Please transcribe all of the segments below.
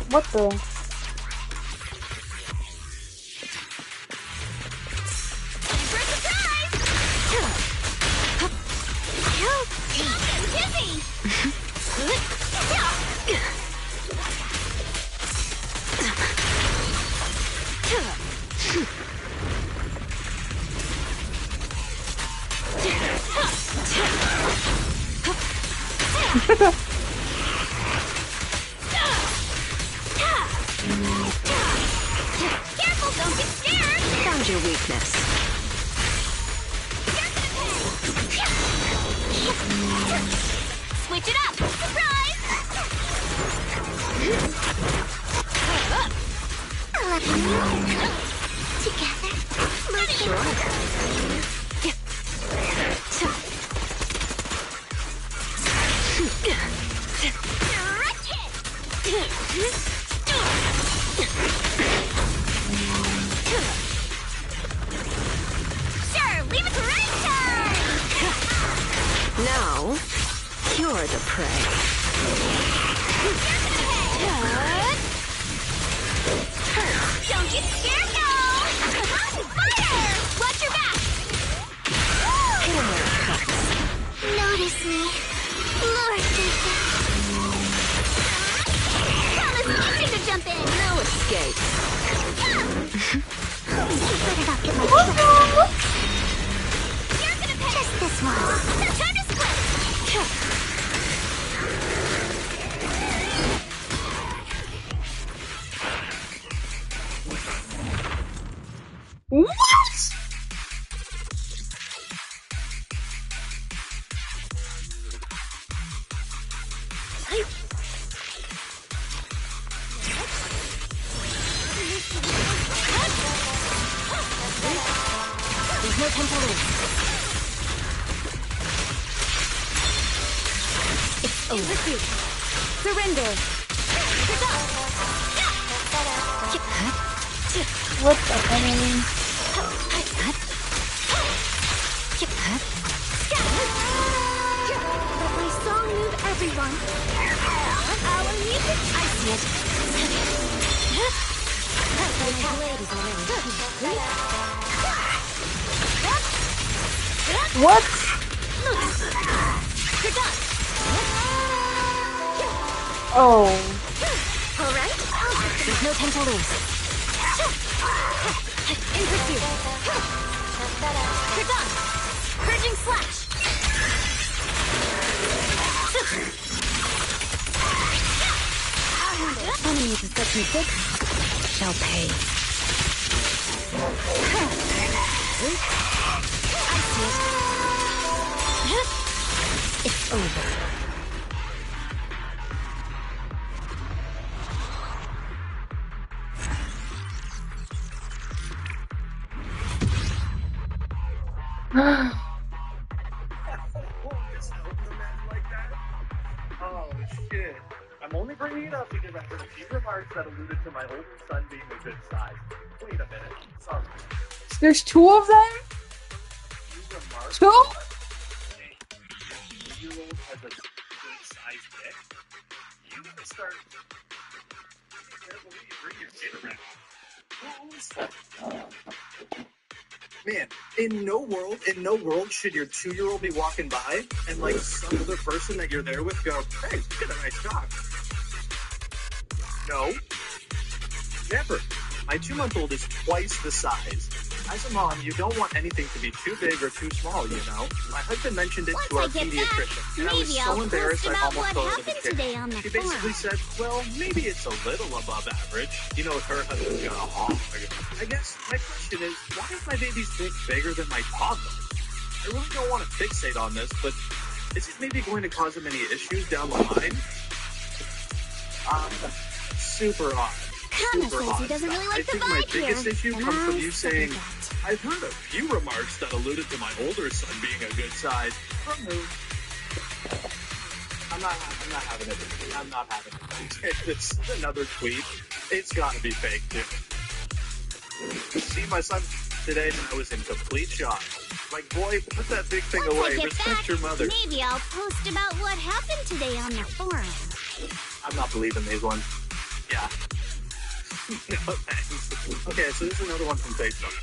What the? Careful, don't get scared! Found your weakness. Switch it up! Surprise! Together. Sure, leave it to right time! Now, you're the prey. Don't get scared now! Fire! Watch your back! Hit him where it cuts. Notice me. Lord Jason. Promise easy to jump in. No escape. Better not get my You're gonna pay. Just this once. Now time to split. What? There's no time to lose. It's over. Surrender. What the hell? Let my song move everyone. Our music. I see it. What? Oh. All right. There's no time to lose. In pursuit. Forgot. Purging slash. Enemies of such mistakes shall pay. I see it. It's over. Oh shit. I'm only bringing it up because I heard a few remarks that alluded to my older son being a good size. Wait a minute. Sorry. There's two of them? Few remarks? Two? Hey, a 2-year-old has a good size dick? You gotta start. Careful when you bring your kid around. Man, in no world should your 2-year-old be walking by and like some other person that you're there with go, hey, look at a nice dog. No. Never. My 2-month-old is twice the size. As a mom, you don't want anything to be too big or too small, you know? My husband mentioned it to our Once I get back, pediatrician, and I was maybe so I'll embarrassed post I about almost what fell into the happened chair. today on the She basically forum. said, well, maybe it's a little above average. You know, her husband's gonna honk. I guess my question is, why is my baby's dick bigger than my toddler? I really don't want to fixate on this, but is it maybe going to cause him any issues down the line? Super odd. Kinda Super says odd he doesn't really stuff. like I the think my vibe here, biggest issue and comes from I you second saying, that. I've heard a few remarks that alluded to my older son being a good size. Remove. I'm not having it. I'm not having it. This is another tweet. It's gotta be fake, too. See my son today, and I was in complete shock. Like, boy, put that big thing Once I away. get Respect back, your mother. maybe I'll post about what happened today on the forum. I'm not believing these ones. Yeah. No thanks. Okay, so this is another one from Facebook.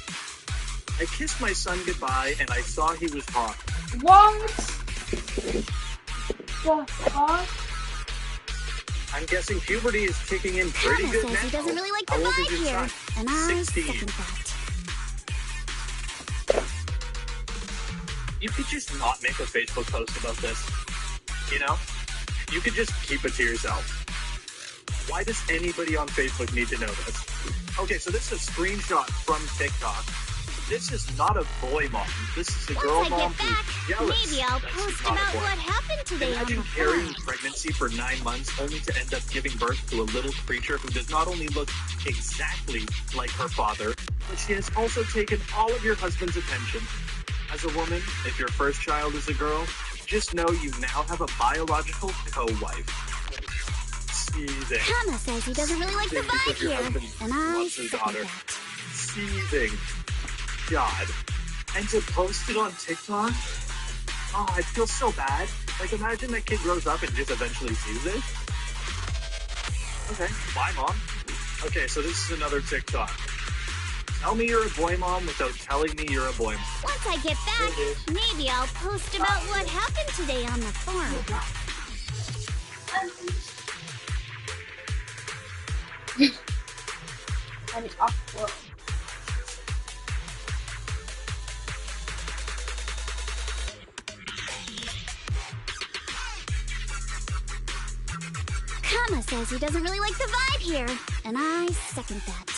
I kissed my son goodbye and I saw he was hot. What? The fuck? I'm guessing puberty is kicking in pretty Hannah good says now. he doesn't really like the How old is vibe your here, son? and I 16. second that. You could just not make a Facebook post about this. You know? You could just keep it to yourself. Why does anybody on Facebook need to know this? Okay, so this is a screenshot from TikTok. This is not a boy mom. This is a girl Once I mom get back, who's jealous. maybe I'll that she's post not a about boy. what happened today on Imagine the carrying farm. pregnancy for 9 months only to end up giving birth to a little creature who does not only look exactly like her father, but she has also taken all of your husband's attention. As a woman, if your first child is a girl, just know you now have a biological co-wife. Seething. Hannah says he doesn't really like the Seething vibe because your here, husband and I loves his second daughter. that. Seething. God. And to post it on TikTok? Oh, I feel so bad. Like, imagine that kid grows up and just eventually sees this. Okay, bye, Mom. Okay, so this is another TikTok. Tell me you're a boy mom without telling me you're a boy mom. Once I get back, maybe I'll post about what happened today on the farm. And it's awkward. Hannah says he doesn't really like the vibe here, and I second that.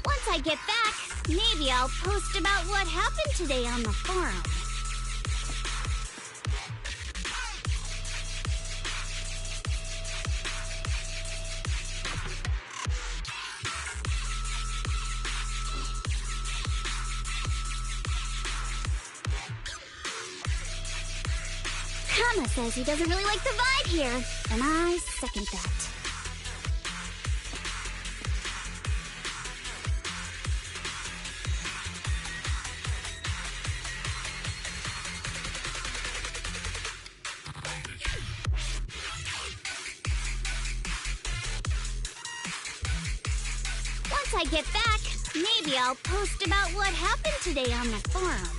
Once I get back, maybe I'll post about what happened today on the forum. Hannah says he doesn't really like the vibe here, and I second that. Once I get back, maybe I'll post about what happened today on the forum.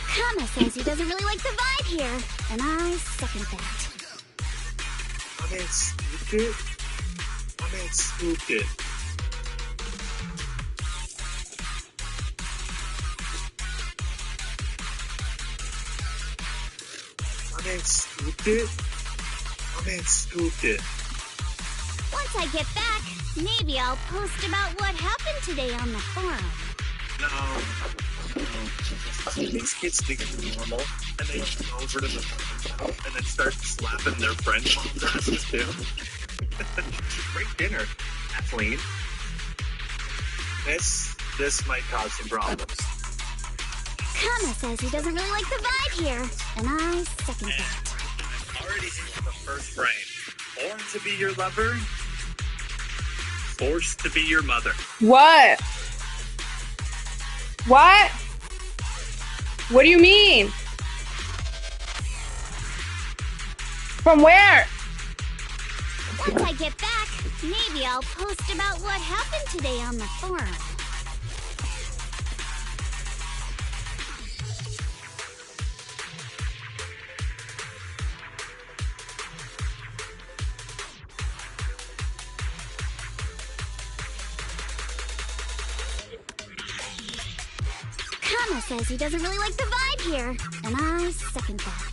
Hannah says he doesn't really like the vibe here, and I second that. I mean, stupid. Stupid. Once I get back, maybe I'll post about what happened today on the forum. No. These kids think it's normal, and they just go over to the house and then start slapping their friends' moms' asses too. Great dinner, Kathleen. This might cause some problems. Hannah says he doesn't really like the vibe here, and I second that. I'm already into the first frame. Born to be your lover, forced to be your mother. What? What? What do you mean? From where? Once I get back, maybe I'll post about what happened today on the forum. Hannah says he doesn't really like the vibe here, and I second that.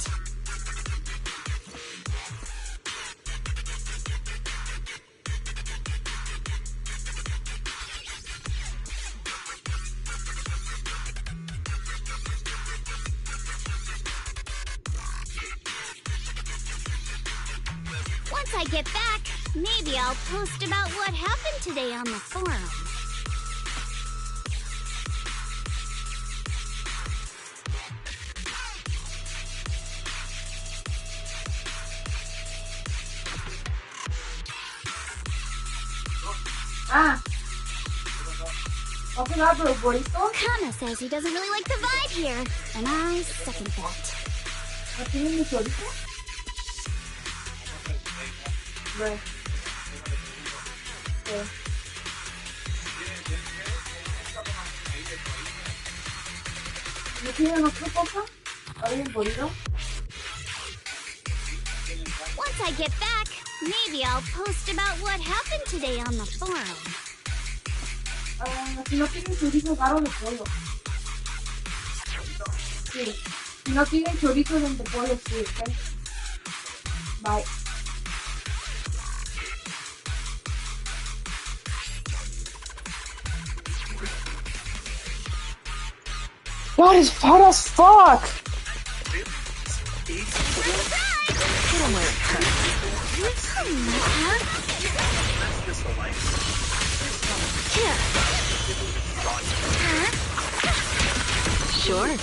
Once I get back, maybe I'll post about what happened today on the forum. Ah. Open up, bonito. Kana says he doesn't really like the vibe here, and I second that. ¿No tienen mi chorizo? Ve. Sí. ¿No tienen otra cosa? ¿Alguien bonito? Once I get back, maybe I'll post about what happened today on the forum. Si no tienen chorizo, garo de pollo. Sí. Si no tienen chorizo de pollo, sí, ¿ok? Bye. God, it's hot as fuck! Sure.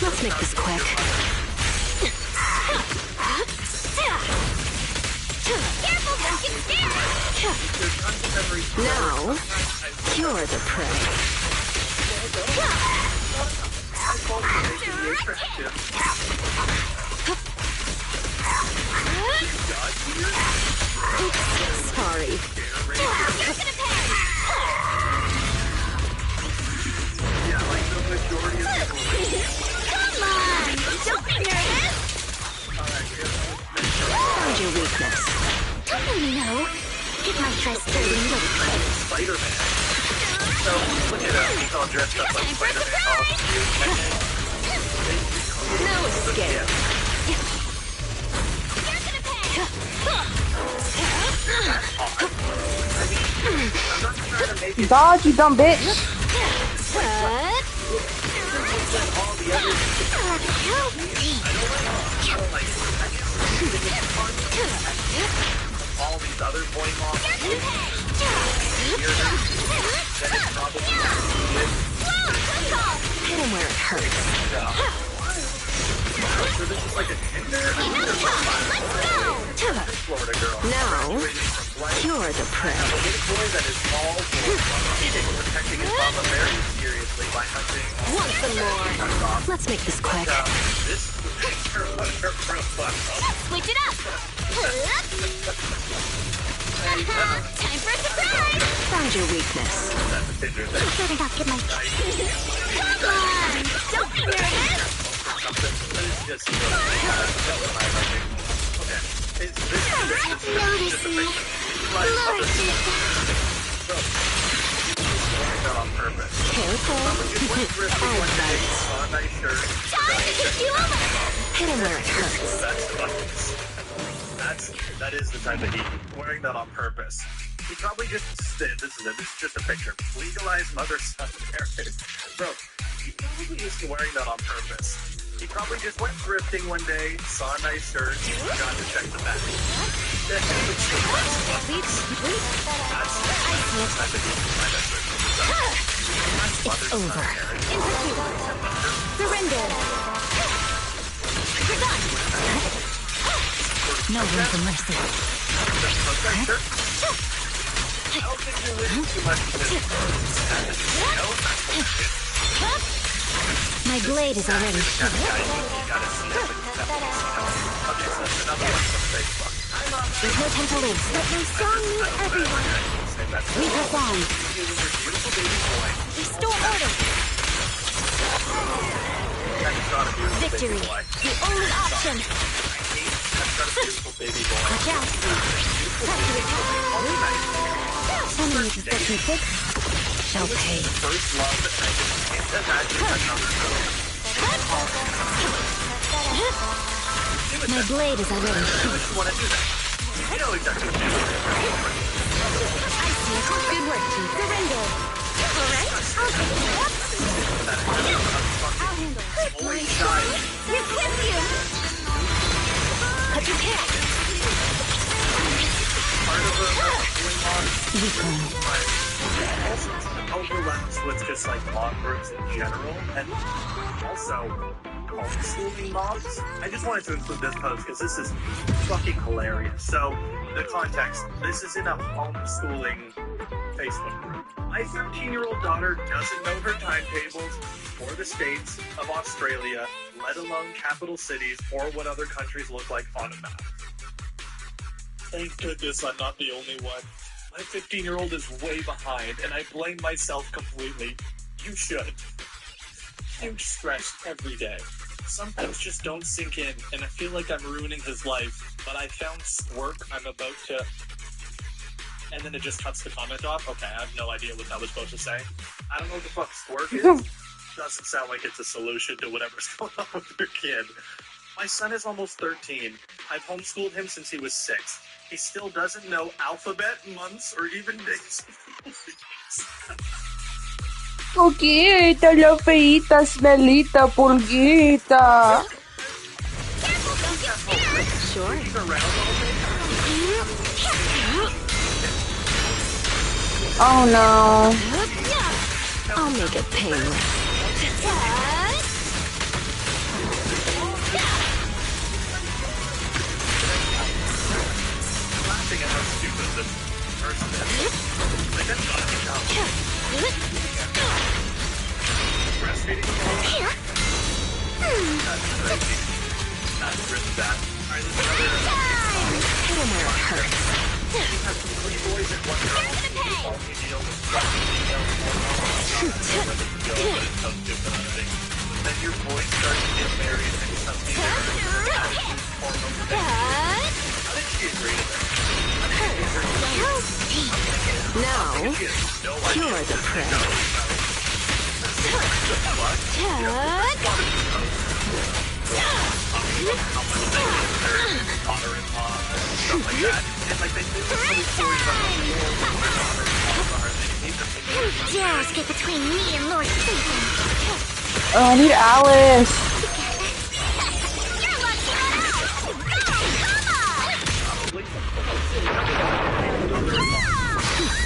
Let's make this quick. Careful, don't get scared! Now, you're the prey. Sorry. You're gonna pay! Come on! Don't be nervous! Found your weakness. Don't let me know. Get my dress dirty really quick. Spider-Man. So, look at him. He's all dressed up like Time for a Spider-Man. surprise! No escape. You're gonna pay! I'm not trying to make it Dodge, you dumb bitch! all the other Help me! all these other boy mobs. You're gonna pay! Then it's probably Hit him where it hurts. so this is like a Tinder Enough talk! Let's go! Florida girl. Now, Graduating from Blank. you're the prey. A little boy that is all for protecting his mama very seriously by hunting. Want some more? Let's make this quick. This is the picture of her profile. Switch it up! Time for a surprise! Found your weakness. That's the Tinder thing. Better not get my... Come on! Don't be nervous! It's just okay. Is this Notice me. that on purpose? Careful. On nice shirt. Time to kick you over! Hit him where it hurts. That is the type of heat. Wearing that on purpose. He probably just this is just a picture. Legalized mother-son marriage. Bro, he probably isn't wearing that on purpose. He probably just went thrifting one day, saw a nice shirt, got to check the back. That's the type of heat. It's over. In pursuit. Surrender. You're done. No room for mercy. I don't think you're listening too much to this. My blade is already sharp. You gotta see it. Okay, so that's another one from Facebook. There's no time to lose. Let my song meet everyone. We perform. Beautiful baby boy. Restore order. That's not a beautiful Victory. baby boy. The only option. That's not a beautiful baby boy. Watch out. Press the attack. Enemy position 6. Shall pay. First love, I can't imagine another My blade is already sharp. you want to do that. You know exactly what you're doing. I see it. Good work, team. Surrender. Also, overlaps with just like mom groups in general, and also homeschooling moms. I just wanted to include this post because this is fucking hilarious. So, the context: this is in a homeschooling Facebook group. My 13-year-old daughter doesn't know her timetables or the states of Australia, let alone capital cities or what other countries look like on a map. Thank goodness I'm not the only one. My 15-year-old is way behind, and I blame myself completely. You should. Huge stress every day. Some things just don't sink in, and I feel like I'm ruining his life, but I found work I'm about to... And then it just cuts the comment off. Okay, I have no idea what that was supposed to say. I don't know what the fuck squirt is. Doesn't sound like it's a solution to whatever's going on with your kid. My son is almost 13. I've homeschooled him since he was 6. He still doesn't know alphabet, months, or even days. Coquita, la feita, Smelita, Pulguita. Sure. Oh no. I'll make it painless. Laughing at how stupid this person is. Like, that's not a job. Breastfeeding? That's really bad. Alright, this is another... Hit him where it hurts. You have 3 boys and 1 girl. All you deal with then your boys start to get married and suddenly they're hormones. How did she agree to this? Now, you're the prey. You dare get between me and Lord Satan. Oh, I need Alice. You're lucky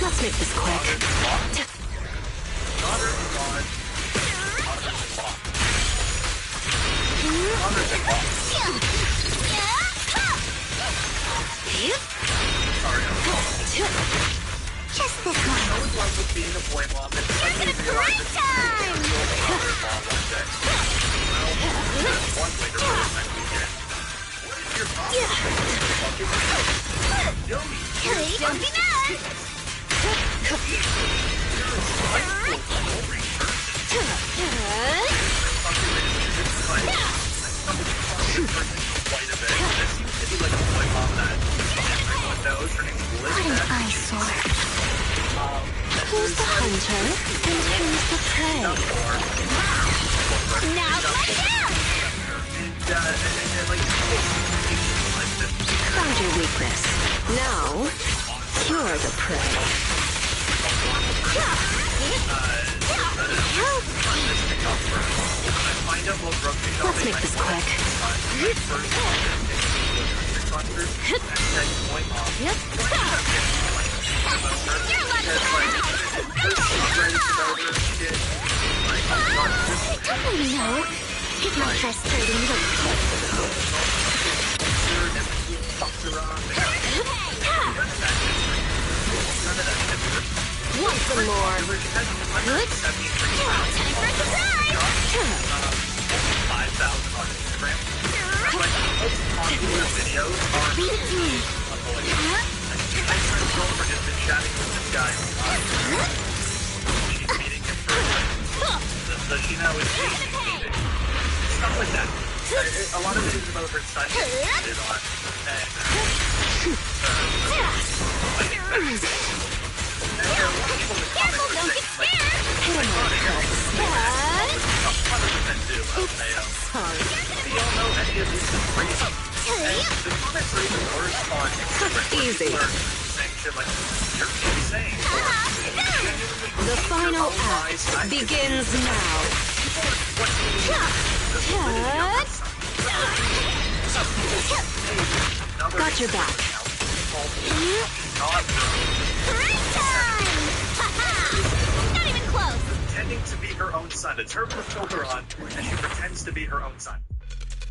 Let's make this quick. Just this one. I was in love with being a boy mom and suddenly realized that Time! you're a daughter mom one day. Well, that's one way to ruin my weekend. What is your problem? Joey, Hey, don't be mad! What an eyesore. Who's the hunter and who's the prey? Now let down! Found your weakness. Now, you're the prey. Let's make this quick. Don't really know. Get my frustrating look. Want some more? Time for a surprise! 5,000 on Instagram. Like, the most popular videos are Beat it to me. my friend's girlfriend has been chatting with this guy online. She's meeting him for a so she now is dating. Stuff like that. A lot of it is about her son getting cheated on. And there are a lot of people in the comments Careful, don't saying, get like, scared! 100% do, LMAO. Sorry. Do y'all know any of these is crazy? And the comments are even worse on Instagram. Easy. Saying shit like, you're insane. The final act begins now. Got your back. Not the turbo filter on, and she pretends to be her own son.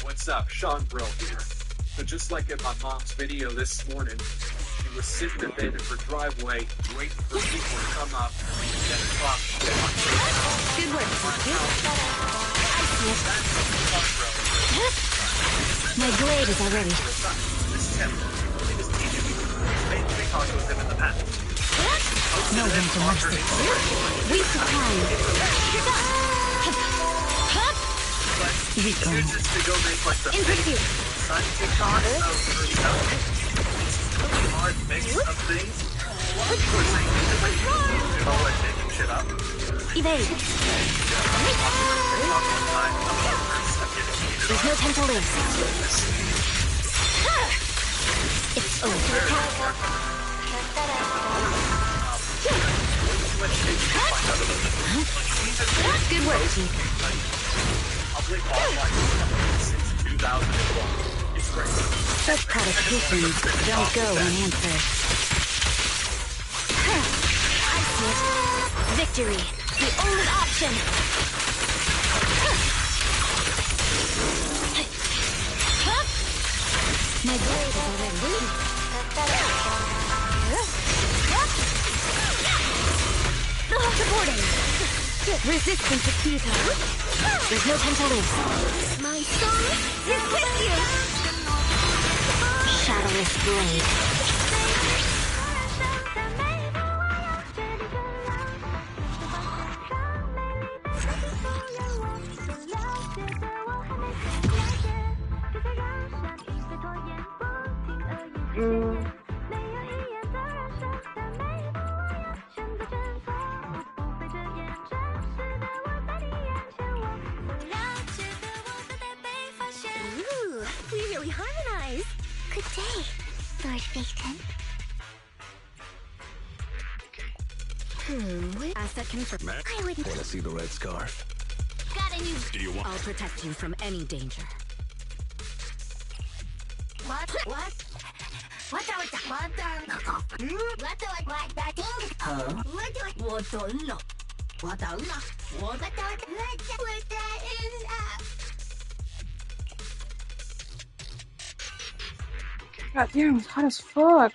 What's up? Sean Brill here. So just like in my mom's video this morning, she was sitting in bed in her driveway, waiting for people to come up and talk shit on her. Good work, Sasuke. My blade is already. This is him. His name is TJ. Made TikToks with him in the past. No one to mercy. Waste of time. She chooses to go make like the Interfere. son TikTok of herself. It's a really hard mix of things. Of course, I think that like, you know, like making shit up. Evade. There's no time to lose. It's over. Good work, team. Public online since 2001. It's great. Such provocations don't go unanswered. I see it. Victory, the only option. My blade is already supporting. Resistance is futile. There's no time to lose. My soul is with you. Shadowless blade. Ooh, we really harmonize. Good day, Lord Phaeton. Asset confirmed. I wouldn't. Want to see the red scarf? Got a new. Do you want? I'll protect you from any danger. What? What? What the? What the? What the? What the? Huh? What the? What the? What the? What the? God damn, it's hot as fuck.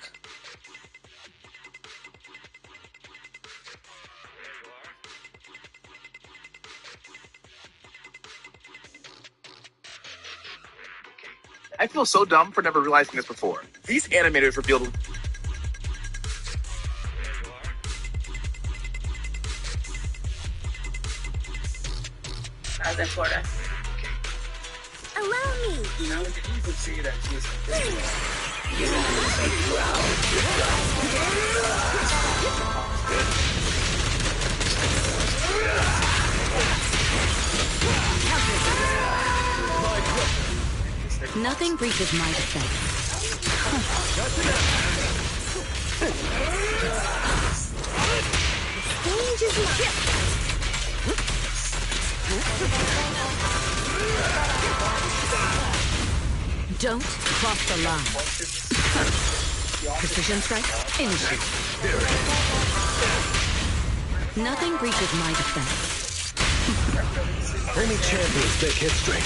I feel so dumb for never realizing this before. These animators revealed How's that Florida? Allow me. now we can easily see that she's Nothing breaches my defense. Stage is mine. Don't cross the line. Precision strike, initiate. Nothing breaches my defense. Only champions take hit straight.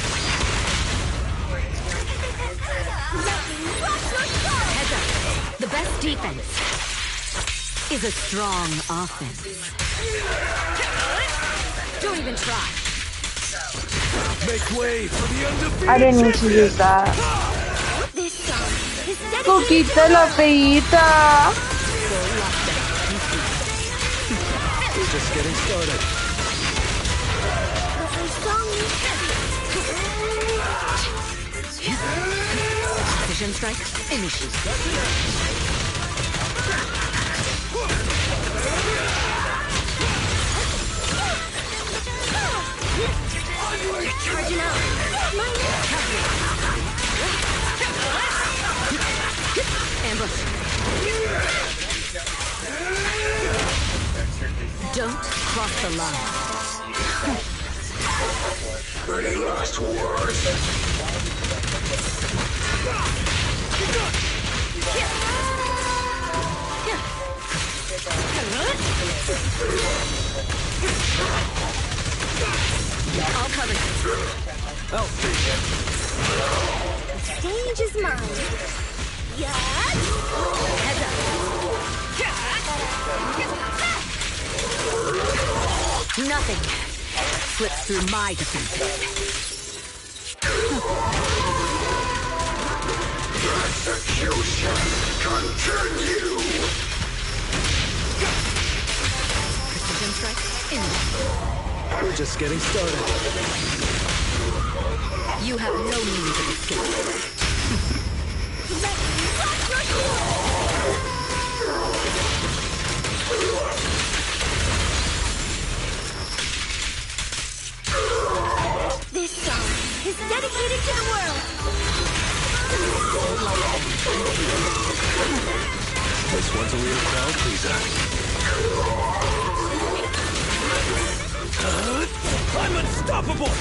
Heads up. The best defense is a strong offense. Don't even try. Make way for the undefeated I didn't need to use that. This song is dedicated Coquita la feita. We're just getting started. Precision strike, initiate. Charging out. Ambush. Don't cross the line. Pretty last words. I'll cover you. I'll fake it. Stage is mine. Yeah. Heads up. Nothing slips through my defenses. Execution continue. Precision strike in. We're just getting started. You have no means of escape. This song is dedicated to the world. This one's a real crowd pleaser. I'm unstoppable!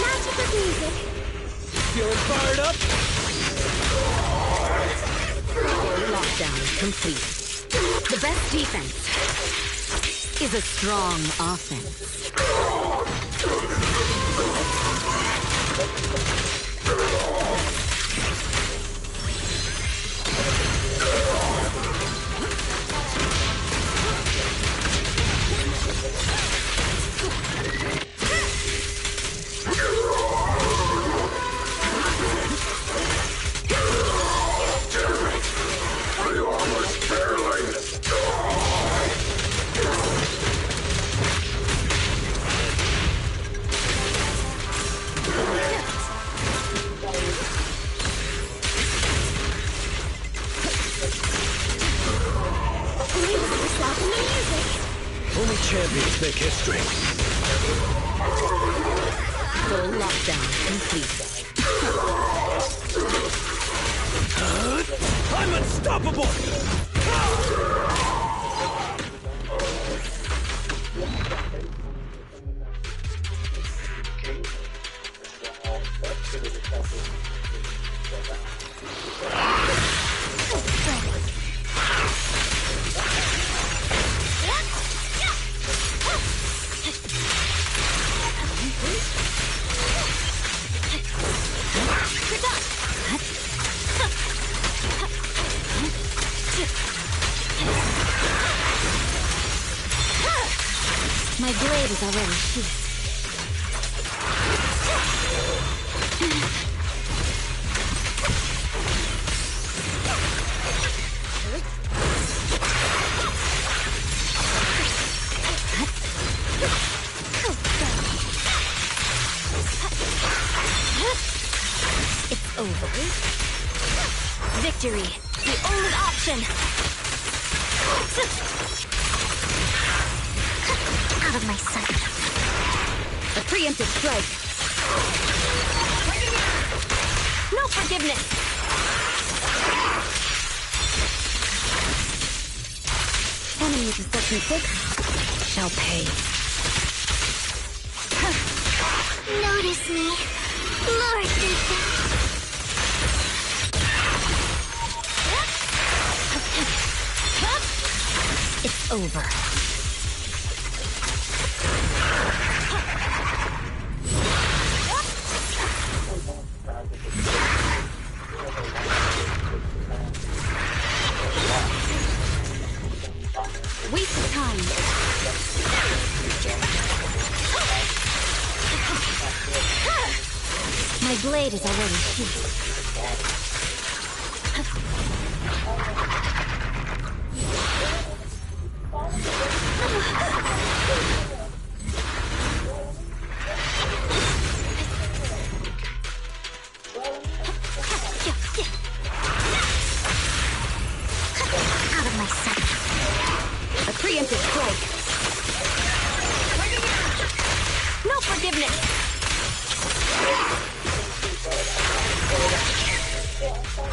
Magic of music. Feeling fired up? Lockdown complete. The best defense is a strong offense. Only champions make history. Full lockdown complete. I'm unstoppable! My blade is already sheathed. It's over. Victory, the only option. Out of my sight. A preemptive strike. No forgiveness. Enemies of such mistakes shall pay. Notice me, Lord Ethan. It's over. Waste of time. My blade is already sheathed. Out of my sight. A preemptive strike. No forgiveness.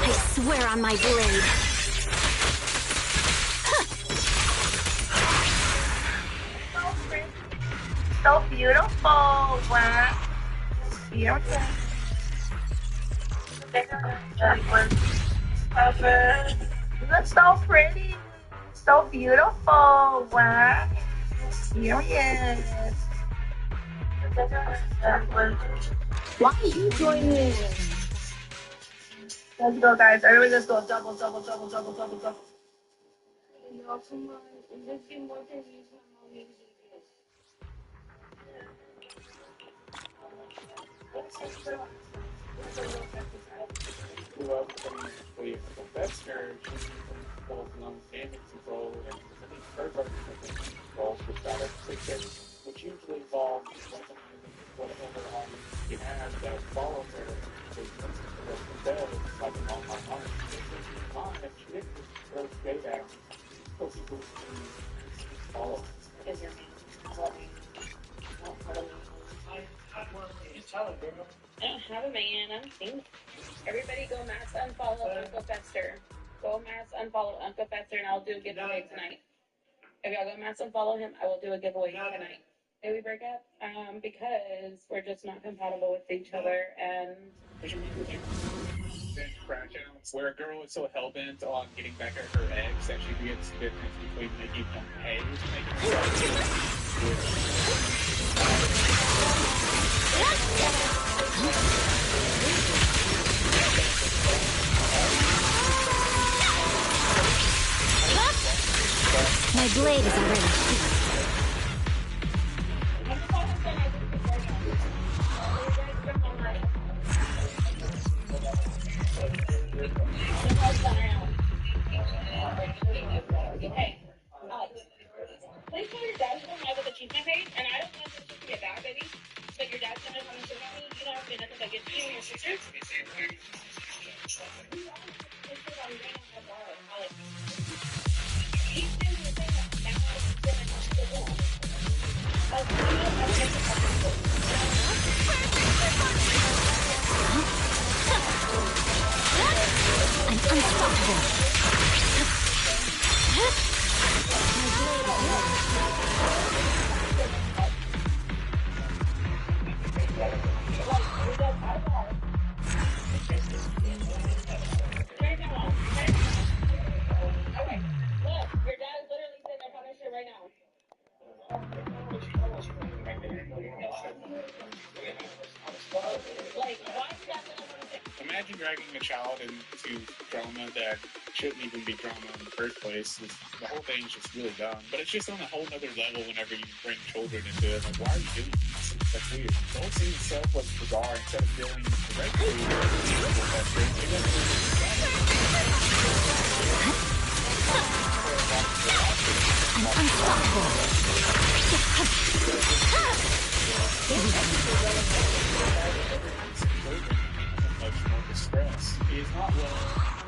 I swear on my blade. beautiful. Wow. Beautiful. That was perfect. You look so pretty. So beautiful. Wow. Yes. Why are you joining? Let's go, guys. Everybody, let's go. Double, double, double, double, double, double. No, come on. Just give more than you can always do. Grew up with a professor, she full-blown damage control, and her version of damage control was out of success, which usually involves recognizing whatever audience you have that follows her to listen to what she says, like an online art. Mine, she didn't just throw shade at me, so people can follow. Is your man loving? You tell her, girl. I don't have a man. I'm single. Everybody go mass unfollow Uncle Fester. Go mass unfollow Uncle Fester, and I'll do a giveaway tonight. If y'all go mass unfollow him, I will do a giveaway tonight. Did we break up? Because we're just not compatible with each other, and Then crash out, where a girl is so hell-bent on getting back at her ex that she gets the difference between making them pay to make My blade is already sheathed. hey, please tell your dad to come live with the achievement page, and I don't want this to be a bad baby, but your dad's gonna come and sit on me. You don't have to do nothing but get you and your sisters. I'm unstoppable. Okay, look, your dad is literally sitting there talking shit right now. Like, why is that gonna Imagine dragging a child into drama that shouldn't even be drama in the first place. The whole thing's just really dumb. But it's just on a whole nother level whenever you bring children into it. Like, why are you doing this? That's weird. The whole scene itself was bizarre. Instead of dealing directly with people that I'm unstoppable. emotional distress. He is not willing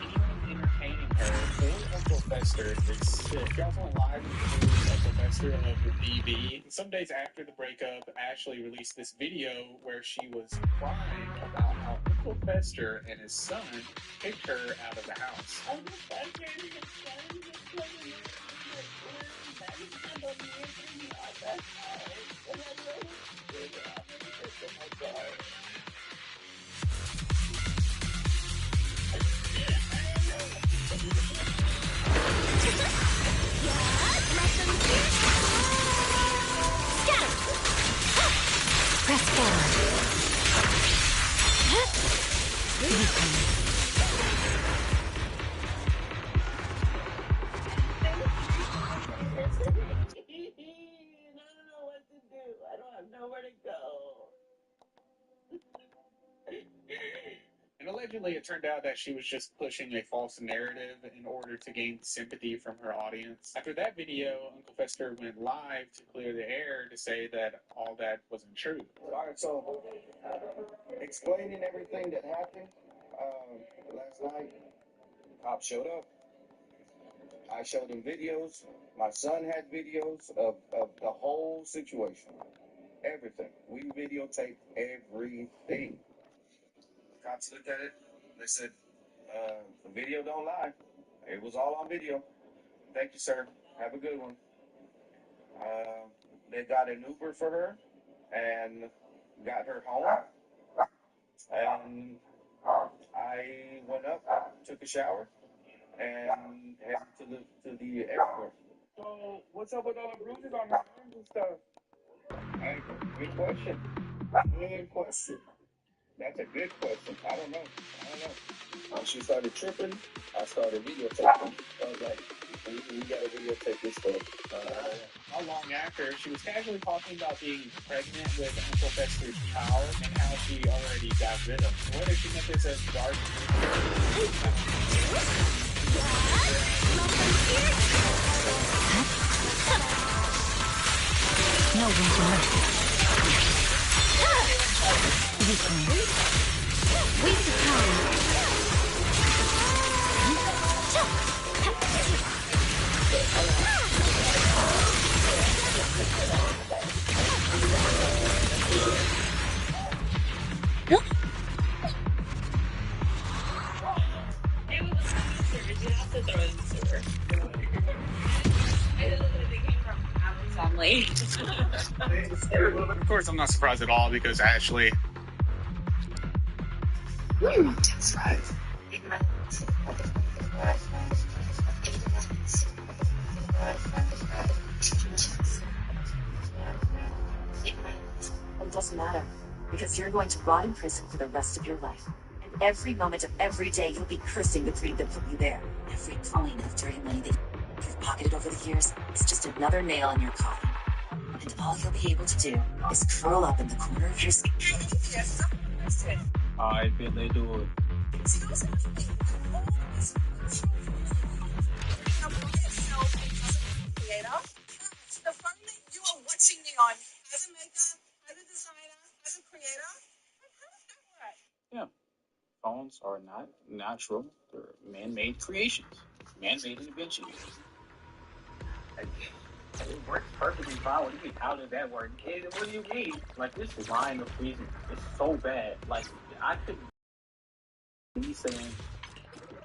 anyone entertaining her or Uncle Fester is sick. Y'all went live with the news Uncle Fester of the DB. Some days after the breakup, Ashley released this video where she was crying about how Uncle Fester and his son kicked her out of the house. Uncle Fester and his son just playing music. Press forward. I don't have nowhere to go. And allegedly, it turned out that she was just pushing a false narrative in order to gain sympathy from her audience. After that video, Uncle Fester went live to clear the air to say that all that wasn't true. All right, so explaining everything that happened last night, cops showed up. I showed them videos. My son had videos of the whole situation. Everything. We videotaped everything. Cops looked at it. They said, the video don't lie. It was all on video. Thank you, sir. Have a good one. They got an Uber for her, and got her home. And I went up, took a shower, and headed to the airport. So, what's up with all the bruises on her arms and stuff? Hey, good question. Good question. That's a good question. I don't know. When she started tripping, I started videotaping. I was like, we gotta videotape this stuff. Not long after, she was casually talking about being pregnant with Uncle Fester's child and how she already got rid of him. Whether she meant this as dark. No one can rest. Waste of time. It was a service. You have to throw it in the sewer. I literally came from Amazon late. Of course, I'm not surprised at all because Ashley. That's right. It doesn't matter, because you're going to rot in prison for the rest of your life. And every moment of every day, you'll be cursing the greed that put you there. Every coin of dirty money that you've pocketed over the years is just another nail in your coffin. And all you'll be able to do is curl up in the corner of your skin. I bet they do it. The fun that you are watching me on as a maker, as a designer, as a creator. How does that work? Yeah. Phones are not natural. They're man-made creations. Man-made inventions. It works perfectly fine. What do you mean? How does that work? What do you mean? Like, this line of reason is so bad. Like, I could be saying,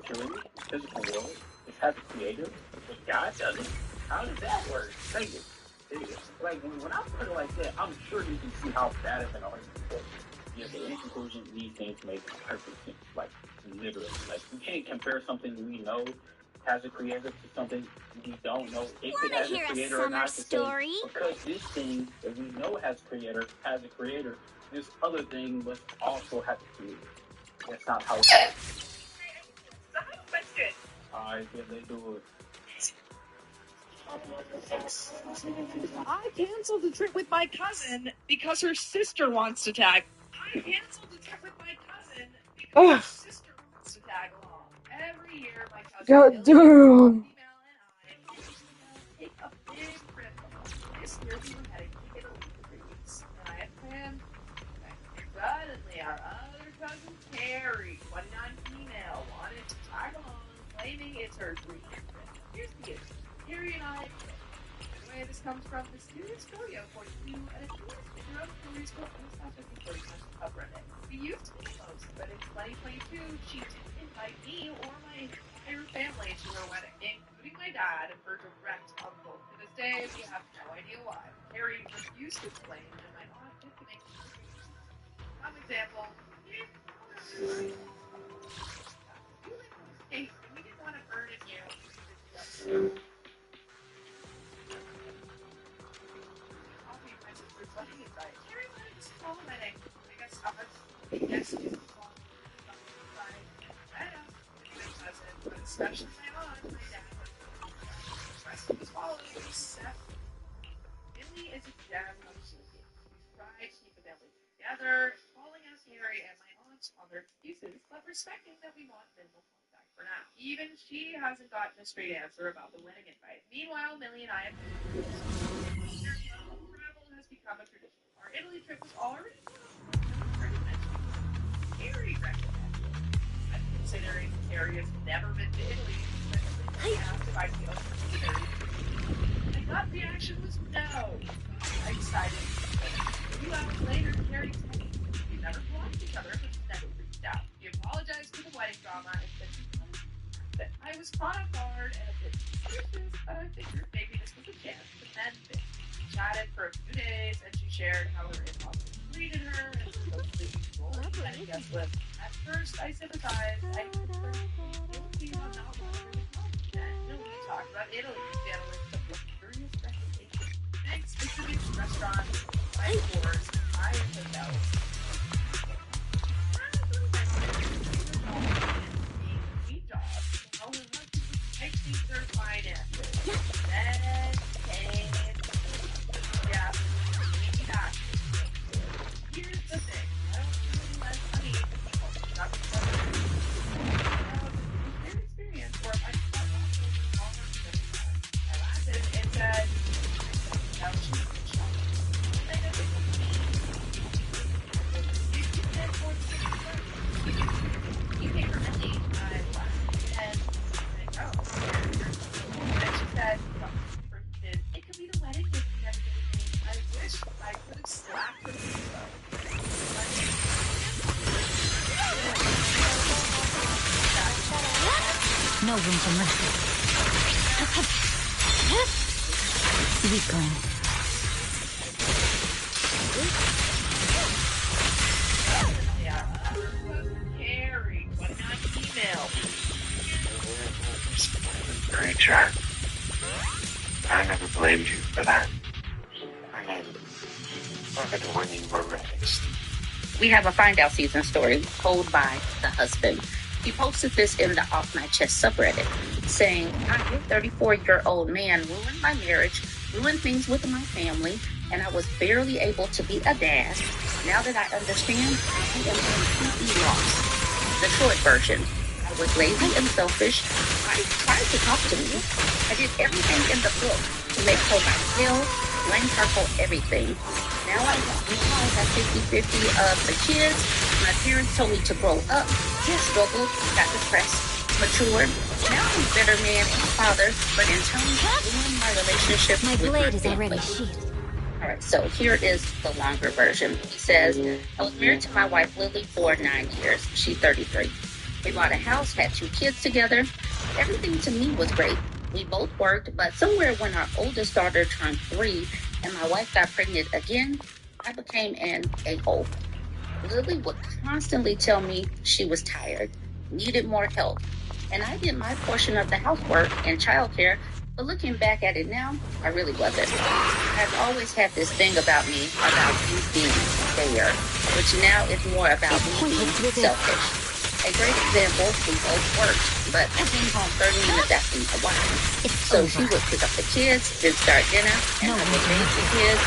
killing the physical world is has a creator, but God doesn't. How does that work? Thank you. Like, when I put it like that, I'm sure you can see how bad of an argument it is. Yeah, but in conclusion, these things make perfect sense. Like, literally. Like, you can't compare something we know has a creator to something we don't know if it has a creator or not. Story? Because this thing that we know has a creator, this other thing must also have a creator. That's not how it works. I bet they do it. I canceled the trip with my cousin because her sister wants to tag. I canceled the trip with my cousin because her sister wants to tag along. Every year, my cousin God damn. take a big trip. This year, we were heading to Italy for 3 weeks, and I had planned. Suddenly, our other cousin Carrie, 29 female, wanted to tag along, claiming it's her dream trip. Here's the issue. Carrie and I, the way this comes from, the serious Koyo 42 and a serious figure of Korea's book and it's not just the 40 times of Reddit. We used to be close, but in 2022, she didn't invite me or my entire family to her wedding, including my dad and her direct uncle. To this day, we have no idea why. Carrie refused to explain, and my aunt did to make some example. We didn't want to burden you. Especially my aunt, my dad, the rest of us following Seth. Billy is a jazz musician. We try to keep the family together, calling us Harry and my aunt on their excuses, but respecting that we want minimal contact for now. Even she hasn't gotten a straight answer about the wedding invite. Meanwhile, Millie and I have travel has become a tradition. Our Italy trip was already Harry recommended it. I'm considering Harry has never been to Italy, I asked if I'd be open to it. My gut reaction was no. I decided. A few hours later, Harry told me we never blocked each other, but never reached out. He apologized for the wedding drama and said that I was caught off guard and a bit suspicious, but I figured maybe this was a chance to mend things. We chatted for a few days, and she shared how her in-laws And guess what? At first, I sympathized. I guilty of not wanting to we talked about Italy. We had a list of luxurious recommendations. Big specific restaurants, wine tours, high hotels. Sweet jobs. All we want to take these their finances. Then came yeah, we need action. Here's the thing. I don't really less money to people. Not because their experience where I thought I laughed and said, now she's you came from Italy. I laughed and she said, it could be the wedding gift you never gave me. I wish I could have slapped her. No room for mercy. Weakling. Carrie, 29 email. Creature. I never blamed you for that. I mean, look at when you were raised. We have a Find Out season story told by the husband. He posted this in the Off My Chest subreddit, saying, I'm a 34-year-old man ruined my marriage, ruined things with my family, and I was barely able to be a dad. Now that I understand, I am completely lost. The short version. I was lazy and selfish. I tried to talk to me. I did everything in the book to make her my hell, blame her for everything. Now I have 50-50 of the kids. My parents told me to grow up, struggled, got depressed, matured. Now I'm a better man and father, but in turn, ruined my relationship My with blade my is family. already sheathed. All right, so here is the longer version. He says, I was married to my wife, Lily, for 9 years. She's 33. We bought a house, had 2 kids together. Everything to me was great. We both worked, but somewhere when our oldest daughter turned 3 and my wife got pregnant again, I became an a-hole. Lily would constantly tell me she was tired, needed more help, and I did my portion of the housework and childcare, but looking back at it now, I really wasn't. I've always had this thing about me, about you being there, which now is more about me being selfish. A great example, we both worked, but I came home 30 minutes after a while. So she would pick up the kids, then start dinner, and I would raise the kids.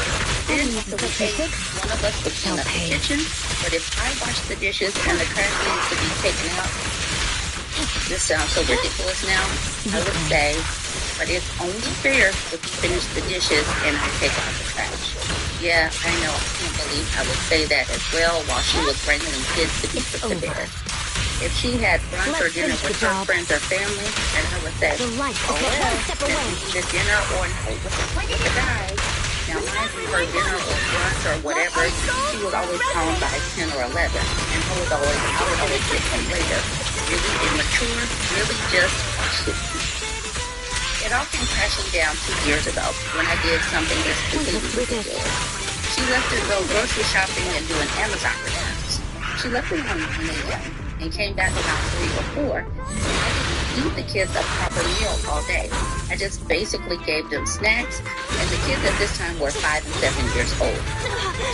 Then after we ate, one of us would clean up the kitchen, but if I washed the dishes and the trash needs to be taken out, this sounds so ridiculous now, I would say, but it's only fair if you finish the dishes and I take out the trash. Yeah, I know, I can't believe I would say that as well while she was bringing the kids to be put to bed. If she had brunch or dinner with her friends or family, and I would say, oh well, then eat a dinner or no with the guys. Now mind you, her dinner or brunch or whatever, she was always home by 10 or 11, and I would always get home later. Really immature, really just shifty. It all came crashing down 2 years ago when I did something that's completely ridiculous. She left to go grocery shopping and do an Amazon returns. She left me around 9 a.m. and came back around 3 or 4. I didn't feed the kids a proper meal all day. I just basically gave them snacks, and the kids at this time were 5 and 7 years old.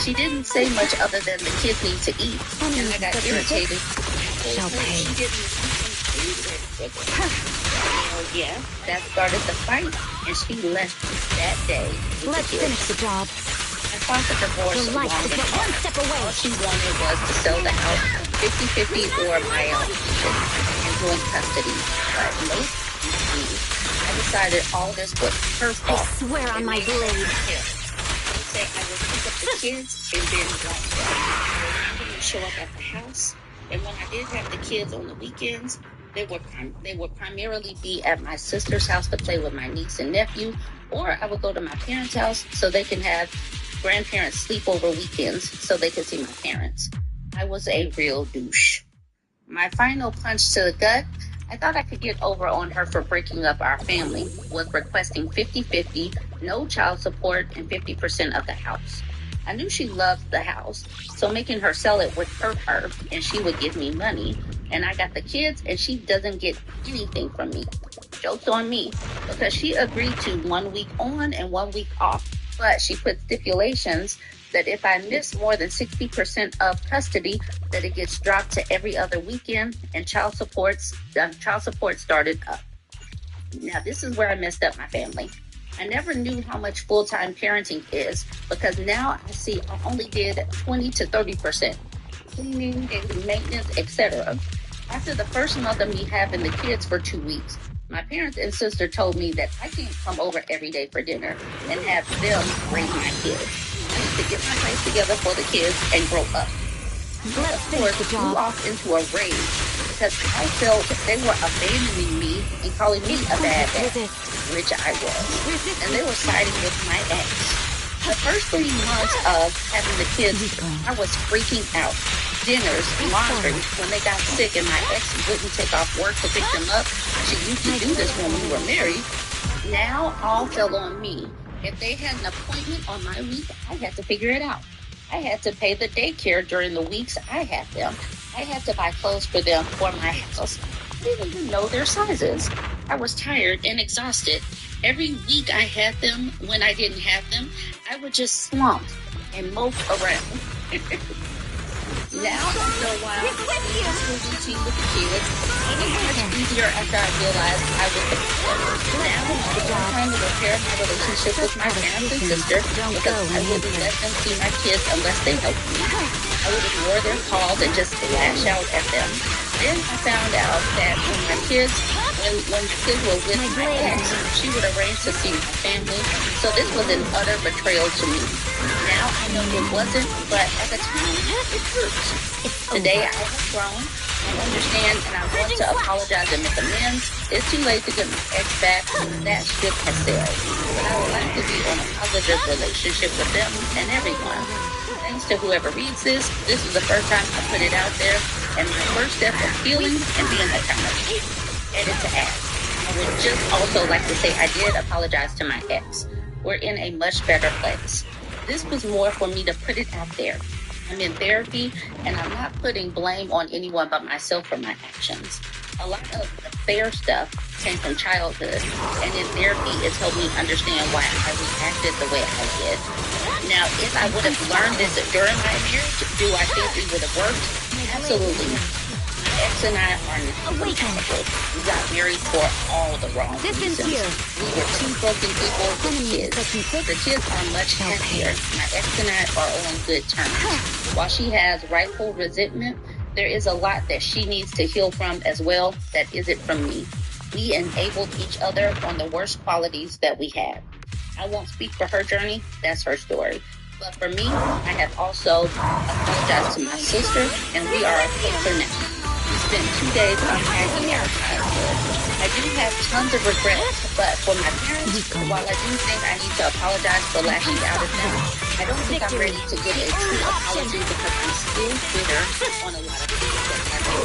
She didn't say much other than the kids need to eat, and I got irritated. She didn't Oh yeah, that started the fight, and she left that day. Let's finish the job. I fought the divorce long and hard. All she wanted was to sell the house 50-50 or buy out and joint custody. But nope, I decided all this was her fault. I swear on my blade. They say I would pick up the kids and then walk them. I didn't show up at the house. And when I did have the kids on the weekends, they would primarily be at my sister's house to play with my niece and nephew, or I would go to my parents' house so they can have grandparents sleepover weekends so they could see my parents. I was a real douche. My final punch to the gut, I thought I could get over on her for breaking up our family, was requesting 50-50, no child support, and 50% of the house. I knew she loved the house, so making her sell it would hurt her, and she would give me money. And I got the kids, and she doesn't get anything from me. Joke's on me, because she agreed to 1 week on and 1 week off. But she put stipulations that if I miss more than 60% of custody, that it gets dropped to every other weekend, and child support started up. Now, this is where I messed up my family. I never knew how much full-time parenting is, because now I see I only did 20 to 30%. Cleaning, daily maintenance, etc. After the first month of me having the kids for 2 weeks, my parents and sister told me that I can't come over every day for dinner and have them raise my kids. I need to get my life together for the kids and grow up. Of course, flew off into a rage because I felt they were abandoning me and calling me a bad dad, which I was. And they were siding with my ex. The first 3 months of having the kids, I was freaking out. Dinners, laundry, when they got sick and my ex wouldn't take off work to pick them up. She used to do this when we were married. Now all fell on me. If they had an appointment on my week, I had to figure it out. I had to pay the daycare during the weeks I had them. I had to buy clothes for them for my house. I didn't even know their sizes. I was tired and exhausted. Every week I had them, when I didn't have them, I would just slump and mope around. Now, after a while, I was into a routine with the kids. It was much easier after I realized I was the parent. Now, I'm trying to repair my relationship with my parents and sister because I wouldn't let them see my kids unless they helped me. I would ignore their calls and just lash out at them. Then I found out that when the kids were with my ex, she would arrange to see my family. So this was an utter betrayal to me. Now I know it wasn't, but at the time, it hurts. Today I have grown, I understand, and I want to apologize and make amends. It's too late to get my ex back. That ship has sailed. But I would like to be on a positive relationship with them and everyone. Thanks to whoever reads this is the first time I put it out there, and my first step of healing and being accountable. Edit to add. I would just also like to say I did apologize to my ex. We're in a much better place. This was more for me to put it out there. I'm in therapy, and I'm not putting blame on anyone but myself for my actions. A lot of the fair stuff came from childhood, and in therapy, it's helped me understand why I reacted the way I did. Now, if I would have learned this during my marriage, do I think we would have worked? Absolutely not. My ex and I are not compatible. We got married for all the wrong reasons. We were two broken people with kids. The kids are much happier. My ex and I are on good terms. While she has rightful resentment, there is a lot that she needs to heal from as well that isn't from me. We enabled each other on the worst qualities that we had. I won't speak for her journey. That's her story. But for me, I have also apologized to my sister, and we are closer now. We spent 2 days unpacking our childhood. I do have tons of regrets, but for my parents, while I do think I need to apologize for lashing out at them, I don't think I'm ready to give a true apology because I'm still bitter on a lot of things that happened.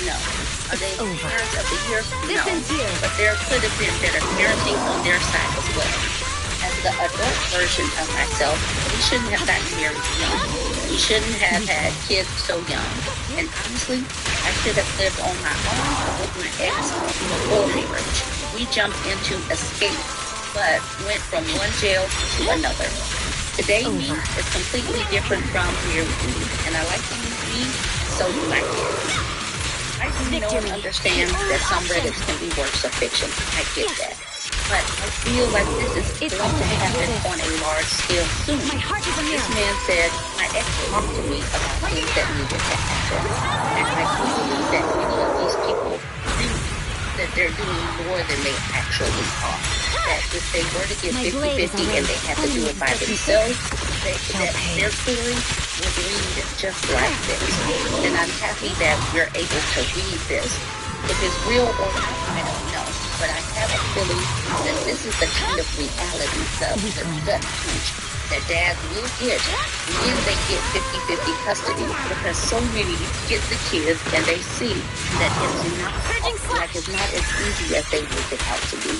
No. Are they the parents of the year? No. But there could have been better parenting on their side as well. As the adult version of myself, we shouldn't have gotten married young. We shouldn't have had kids so young. And honestly, I should have lived on my own with my ex before marriage. We jumped into escape, but went from one jail to another. Today, me is completely different from where we be, and I like to use me, so do my kids. I do know and understand that some Reddits can be works of fiction. I get that. But I feel like this is going to happen on a large scale soon. This man said, my ex talked to me about things that needed to happen. And I do believe that many of these people think that they're doing more than they actually are. That if they were to get 50-50 and they had to do it by themselves, that their story would read just like this. And I'm happy that we're able to read this. If it's real or not, I don't know. but I have a feeling that this is the kind of reality stuff, the gut punch that dads will get when they get 50-50 custody, because so many get the kids and they see that it's not as easy as they make it out to be.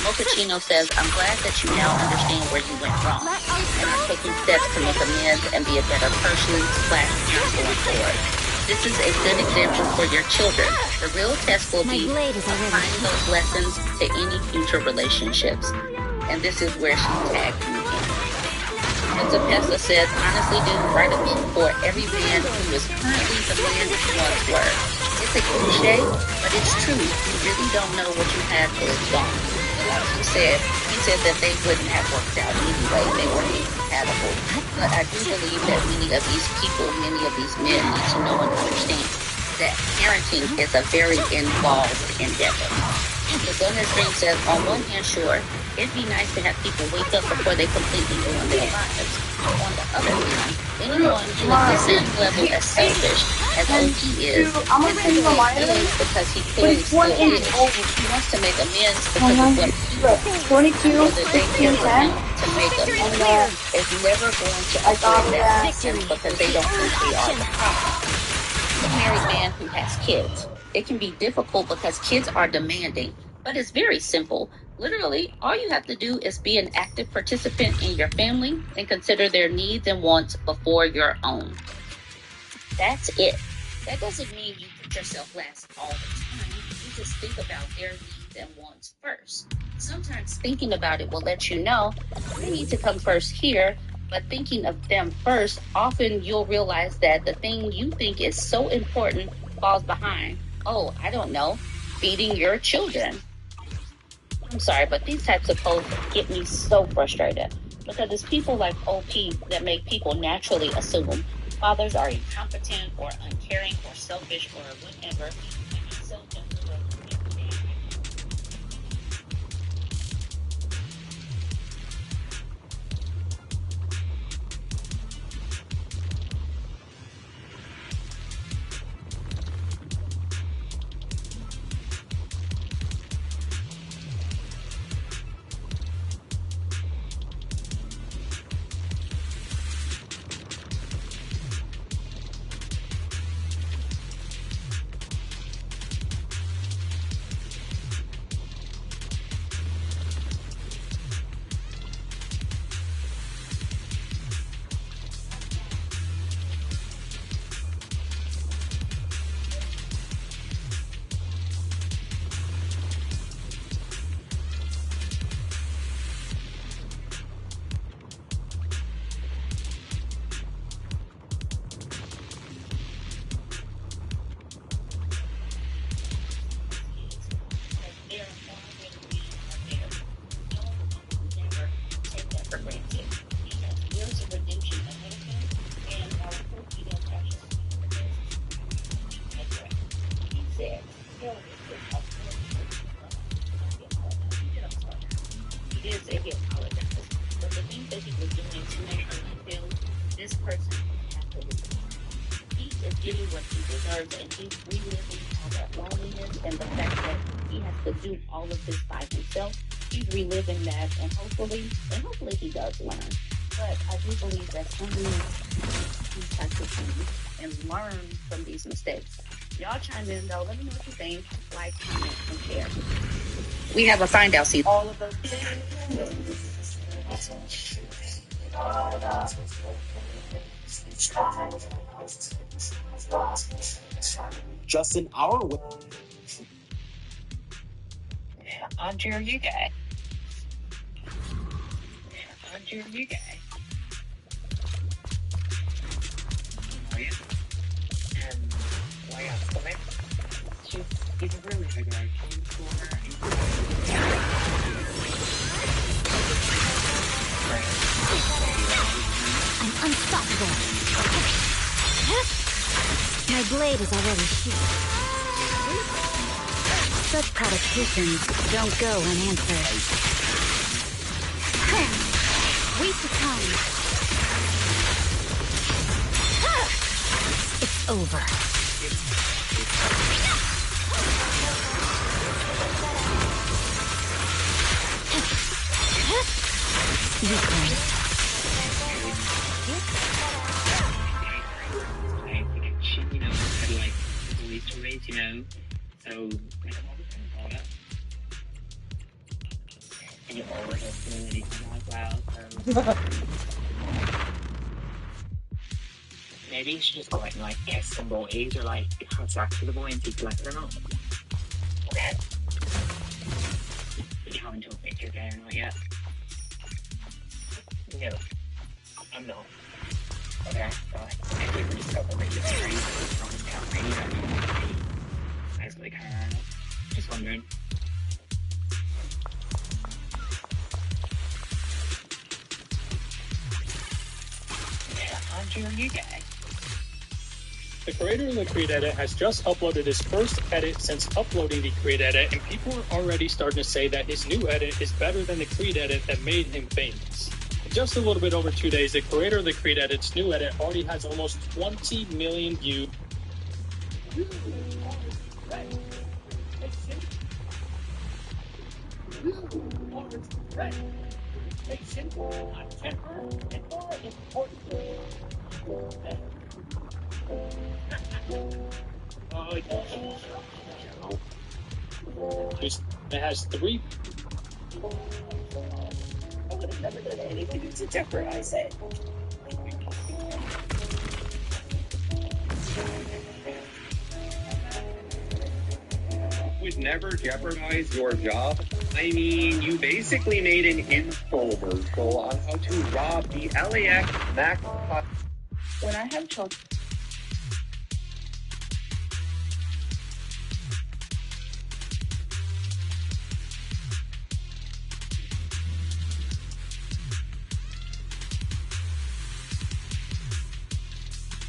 Mochaccino says, I'm glad that you now understand where you went wrong and are taking steps to make amends and be a better person/parent going forward. This is a good example for your children. The real test will be applying those lessons to any future relationships. And this is where she tagged me in. Mr. Pesta says, honestly didn't write a book for every man who is currently the man you once were. It's a cliche, but it's true. You really don't know what you had till it's gone. Like he said that they wouldn't have worked out anyway. They were incompatible. But I do believe that many of these people, many of these men need to know and understand that parenting is a very involved endeavor. The Gunner's Dream says, on one hand, sure, it'd be nice to have people wake up before they completely ruin their lives. On the other hand, anyone who is the same level as selfish as OP is because he clearly still is. He wants to make amends because of what he did. 22, Whether they 16, 10. to make amends is never going to avoid that victory because they don't think they are the problem. The married man who has kids. It can be difficult because kids are demanding, but it's very simple. Literally, all you have to do is be an active participant in your family and consider their needs and wants before your own. That's it. That doesn't mean you put yourself last all the time. You just think about their needs and wants first. Sometimes thinking about it will let you know they need to come first here, but thinking of them first, often you'll realize that the thing you think is so important falls behind. Oh, I don't know, feeding your children. I'm sorry, but these types of posts get me so frustrated because it's people like OP that make people naturally assume fathers are incompetent or uncaring or selfish or whatever. And he's reliving all that loneliness and the fact that he has to do all of this by himself. He's reliving that, and hopefully he does learn. But I do believe that someone these types of things and learn from these mistakes. Y'all chime in though. Let me know what you think. Like, comment, and share. We have a find out season. All of those things. Just an hour with Andre, are you gay? Andre, are you gay? Are you? And why else? Come in. She's a really good guy. Came to her I'm unstoppable. My blade is already sheathed. Such provocations don't go unanswered. We succumb. It's over. You know, had like police rates, you know, so like all that. And you always have community as well, so maybe you should just go out and like kiss some boys or like have sex with a boy and see if you like it or not. Okay. You haven't told me if you're gay or not yet. No, I'm not. Okay, but if you were discovered that you're straight, don't tell me that you're basically kind of just wondering. Yeah, Andrew, are you gay? The creator of the Creed Edit has just uploaded his first edit since uploading the Creed Edit, and people are already starting to say that his new edit is better than the Creed Edit that made him famous. In just a little bit over 2 days, the creator of the Creed Edit's new edit already has almost 20 million views. It has 3. I would have never done anything to jeopardize it. Would never jeopardize your job. I mean, you basically made an infomercial on how to rob the LAX Max. When I have children.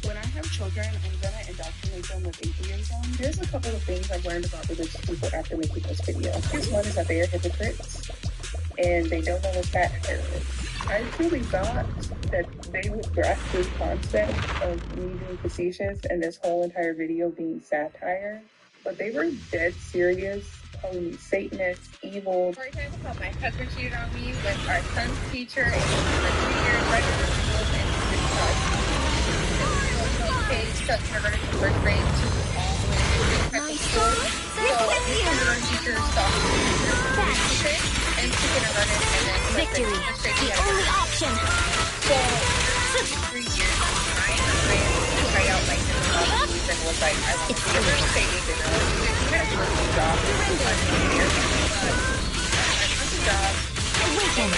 When I have children, I'm gonna indoctrinate them with atheism. There's a couple of things I've learned about religious people after making this video. First one is that they are hypocrites, and they don't know what satire is. I truly thought that they would grasp this concept of me being facetious and this whole entire video being satire, but they were dead serious, calling me Satanist, evil. For example, my husband cheated on me with our son's teacher, and for 2 years, right in the school, and stuck kindergarten to first grade to all the way to high school. So kindergarten teacher stopped and to kindergarten and then Victory, the only option. So 3 years I tried out like this and was like, I want to be a real estate agent. I want to do a personal job. I took the job. Awaken.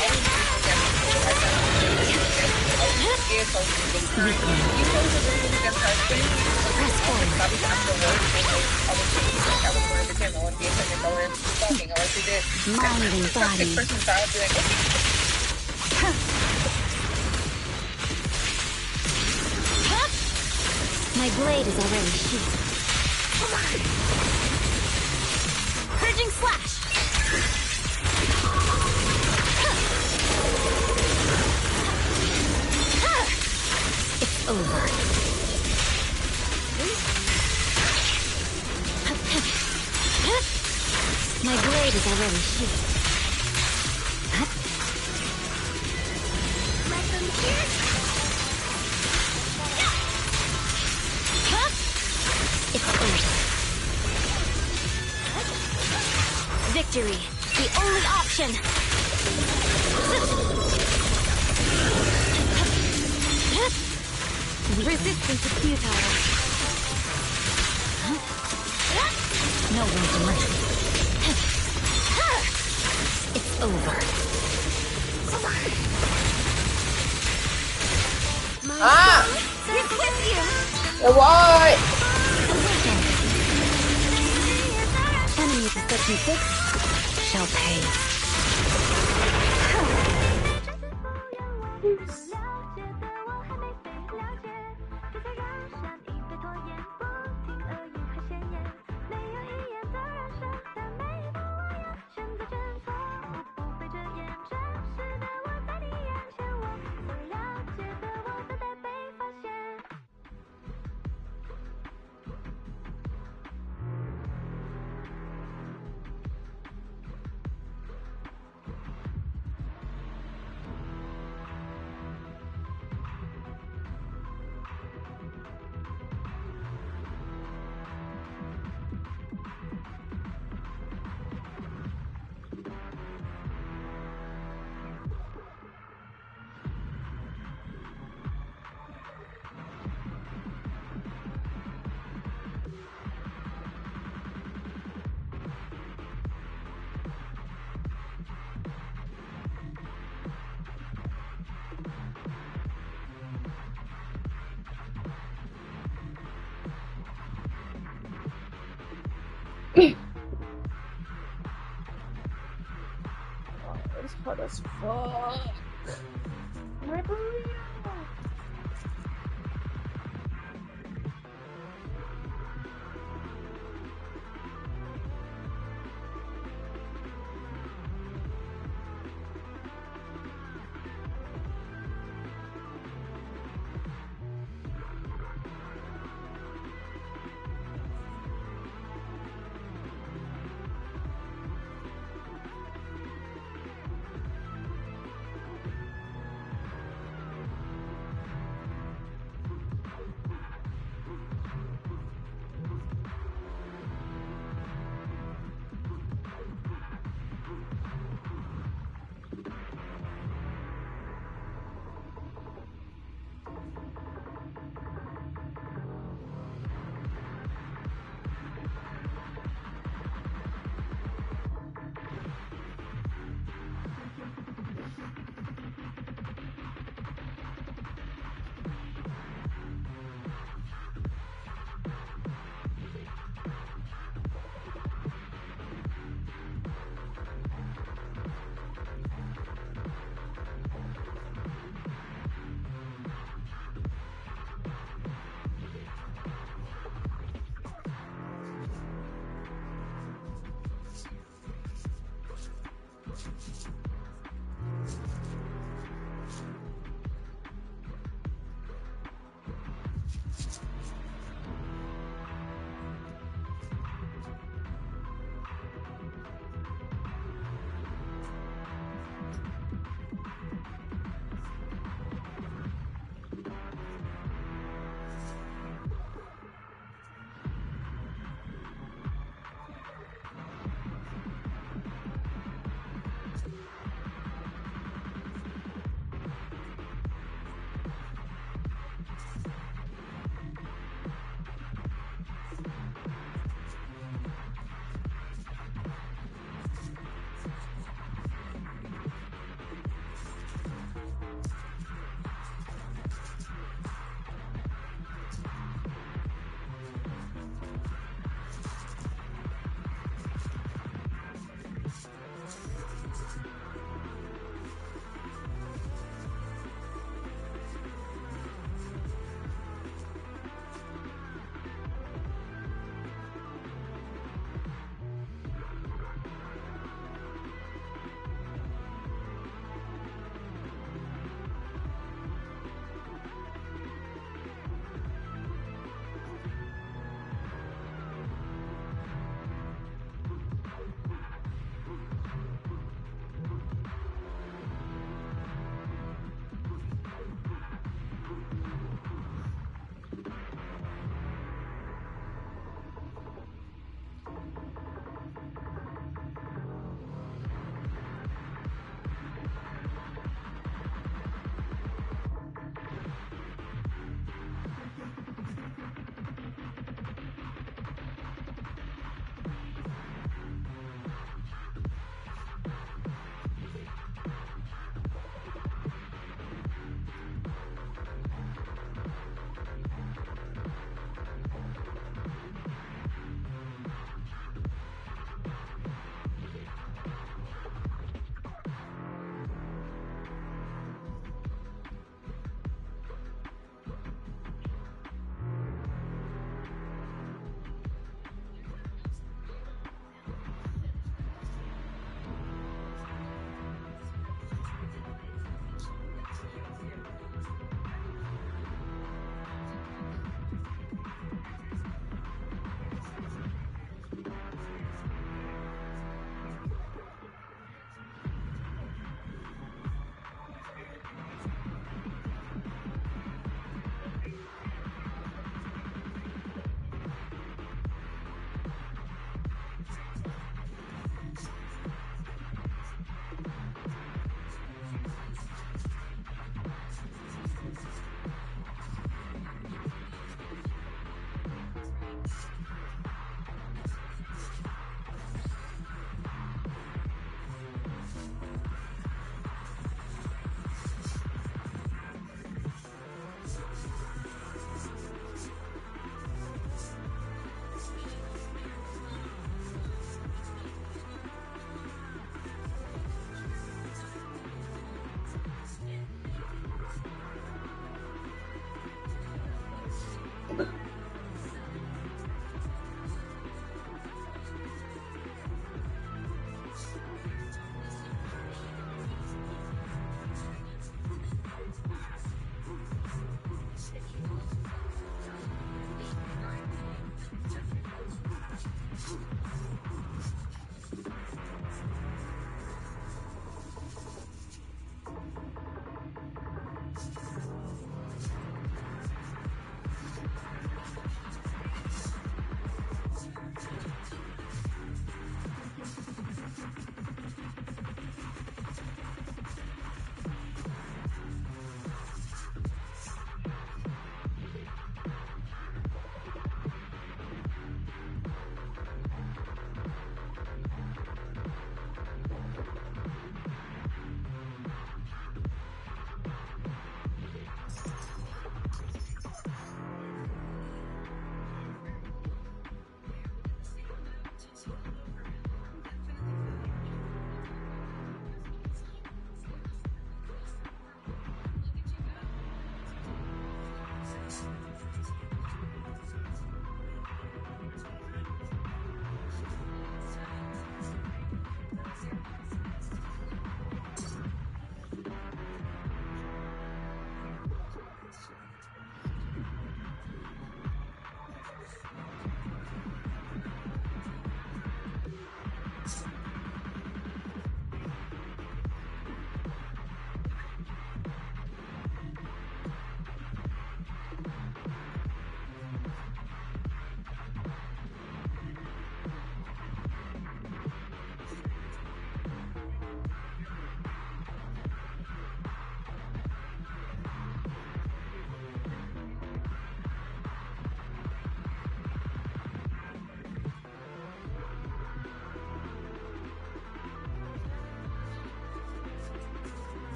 Mind and body. My blade is already sheathed. Purging slash. It's over. My blade is already sheathed. Let them pierce. It's over. Victory, the only option. Resistance is futile. No one's mercy. It's over. It's with you. Why? Enemies of such fix shall pay. It's hot as fuck. My burrito.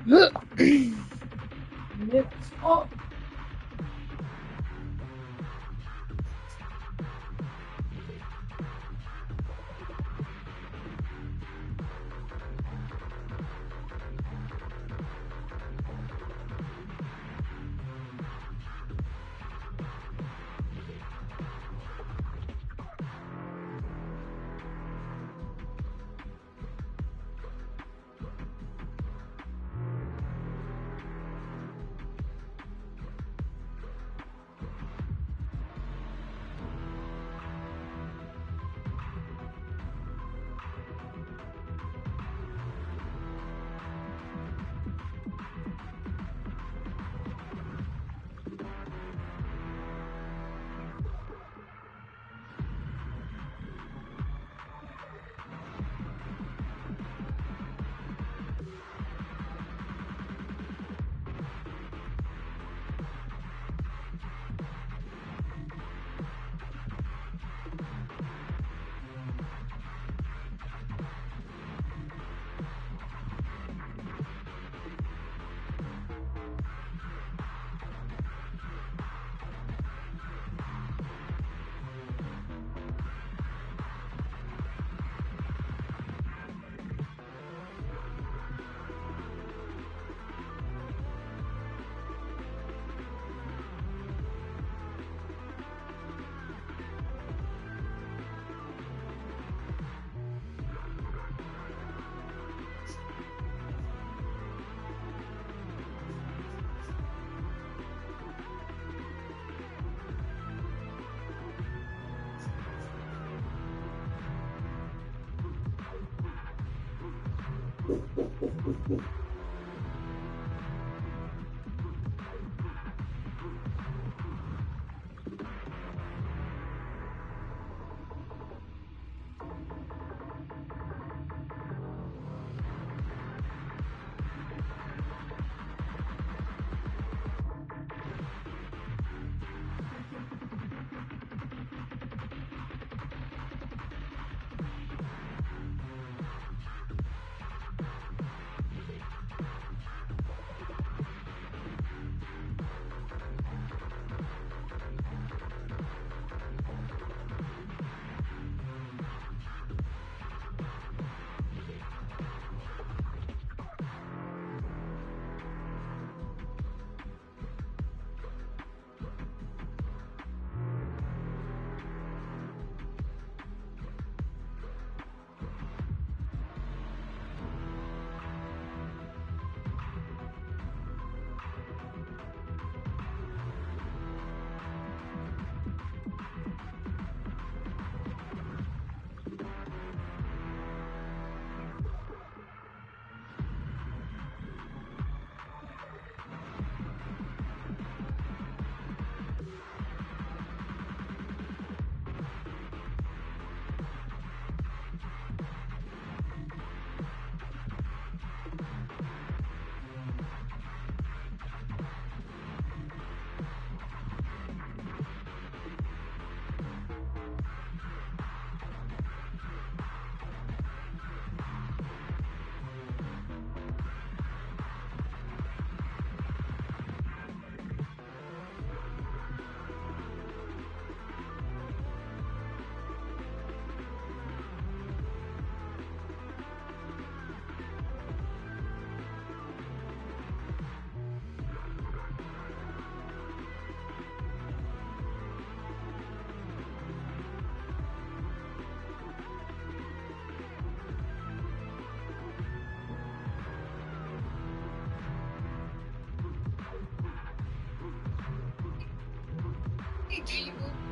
Lift up.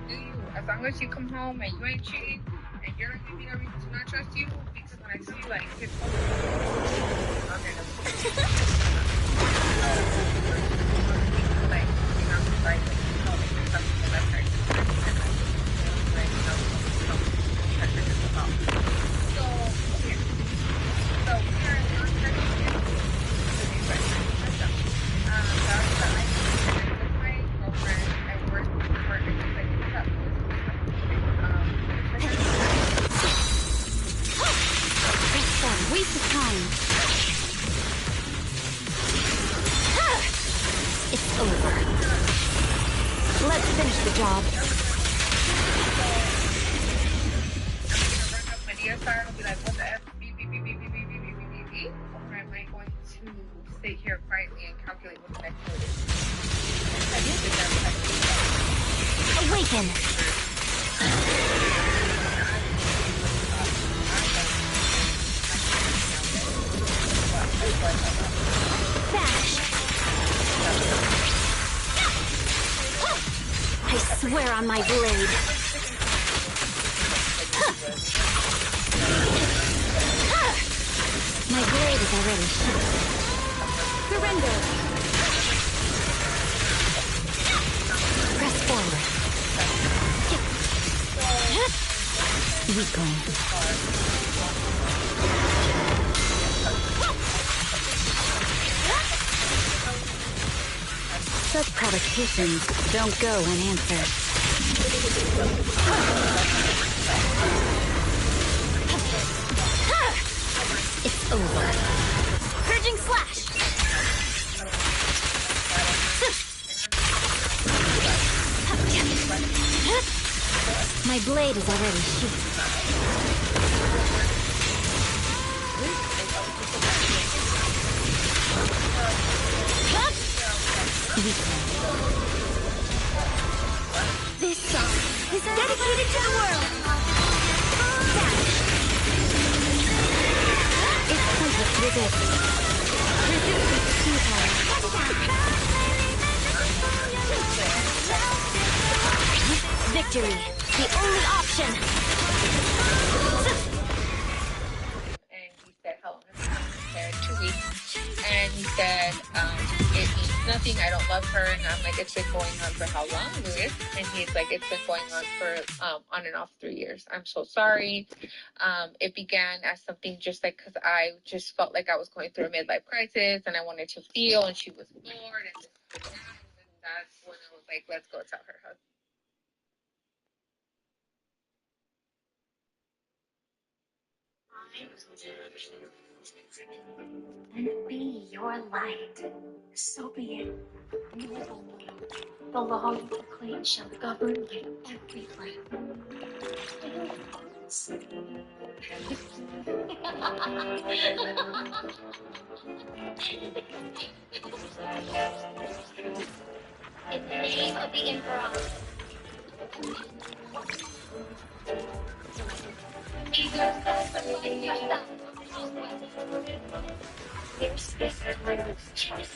Do you? As long as you come home and you ain't cheating and you're not giving me no reason to not trust you, because when I tell you, like, it's okay, like, you know, like, you know, like, something to left right, like, you know, that's what it's about. So, here. So, we are in contract with you. So, these are myself. So, I with my girlfriend, I work for an executive company. Waste of time. finish the job. Run up my DSR and be like, what the F? Beep, beep, beep, beep, beep, beep, beep, beep, beep, beep. Or am I going to sit here quietly and calculate what the next move is? Awaken! Bash! I swear on my blade. My blade is already shut. Surrender! Press forward. Weakling. Such provocations don't go unanswered. It's over. Purging slash! My blade is already sheathed. This song is dedicated to the world. It's pointless to resist. Resistance futile. Victory, the only option. And he said, how long has it been? He said 2 weeks. And he said, it means nothing. I don't love her. And I'm like, it's been going on for how long, Louis? And he's like, it's been going on for on and off 3 years. I'm so sorry. It began as something just like, because I just felt like I was going through a midlife crisis and I wanted to feel, and she was bored and this and that. And that's when I was like, let's go tell her. And be your light. So be it. The law you proclaim shall govern my every breath. In the name of the Emperor. Here's this my chest.